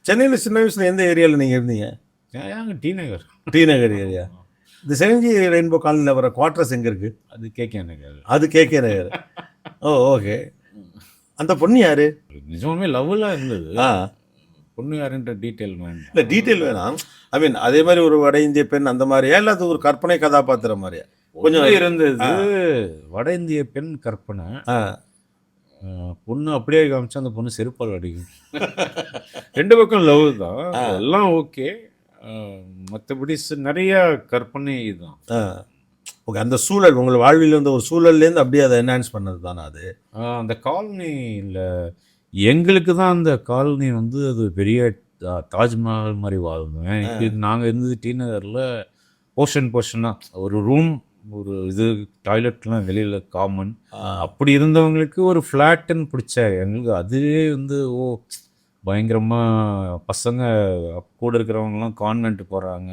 சென்னையில் சின்ன வயசில் எந்த ஏரியாவில் நீங்கள் இருந்தீங்க? டி நகர். டி நகர் ஏரியா. இந்த செவன்ஜி ரெயின்போ காலனியில் வர குவார்ட்டர்ஸ் எங்கே இருக்குது? அது கேகே நகர். அது கேகே நகர். ஓ ஓகே. அந்த பொண்ணு யாரு? நிஜமாவே லவ்லாம் இருந்தது. ஆ, பொண்ணு யாருன்ற டீட்டெயில் வேணும். இல்லை டீட்டெயில் வேணாம். ஐ மீன் அதே மாதிரி ஒரு வட இந்திய பெண் அந்த மாதிரியா, இல்லை அது ஒரு கற்பனை கதாபாத்திரம் மாதிரியா? கொஞ்சம் இருந்தது. வட இந்திய பெண் கற்பனை. ஆ, பொண்ணு அப்படியே காமிச்சா அந்த பொண்ணு செருப்பால் அடிக்கும். 2 பக்கம் லவ் தான், எல்லாம் ஓகே. மற்றபடி நிறைய கற்பனை தான். ஆ. ஓகே. அந்த சூழல் உங்கள் வாழ்வில் இருந்த ஒரு சூழல்லேருந்து அப்படியே அதை என்ஹான்ஸ் பண்ணது தானே அது? அந்த காலனியில் எங்களுக்கு தான் அந்த காலனி வந்து அது பெரிய தாஜ்மஹால் மாதிரி வாழ்ந்தேன். நாங்கள் இருந்தது டி நகரில் போர்ஷனாக ஒரு ரூம், ஒரு இது டாய்லெட்லாம் வெளியில் காமன். அப்படி இருந்தவங்களுக்கு ஒரு ஃப்ளாட்டுன்னு பிடிச்ச எங்களுக்கு அதுவே வந்து பயங்கரமாக பசங்க கூட இருக்கிறவங்கலாம் கான்வென்ட் போகிறாங்க,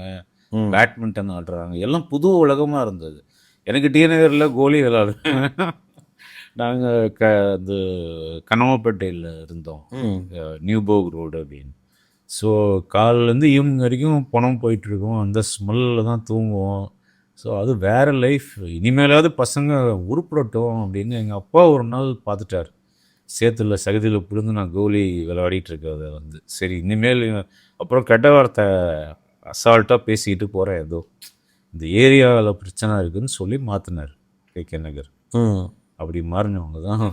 பேட்மிண்டன் ஆடுறாங்க, எல்லாம் புது உலகமாக இருந்தது. எனக்கு டி நகரில் கோலி விளாடுறேன். நாங்கள் அந்த கனவாப்பேட்டையில் இருந்தோம், நியூபோக் ரோடு அப்படின்னு. ஸோ காலிலேருந்து ஈவினிங் வரைக்கும் பணம் போயிட்டுருக்கோம், அந்த ஸ்மெல்லில் தான் தூங்குவோம். ஸோ அது வேறு லைஃப். இனிமேலாவது பசங்க உருப்படட்டும் அப்படின்னு எங்கள் அப்பா ஒரு நாள் பார்த்துட்டார். சேத்துல சகதியில் புரிந்து நான் கோலி விளையாடிட்டு இருக்கிறத வந்து, சரி இனிமேல் அப்புறம் கெட்ட வார்த்தை அசால்ட்டாக பேசிக்கிட்டு போகிறேன், ஏதோ இந்த ஏரியாவில் பிரச்சனை இருக்குதுன்னு சொல்லி மாற்றினார் கேகே நகர். அப்படி மாறினவங்க தான்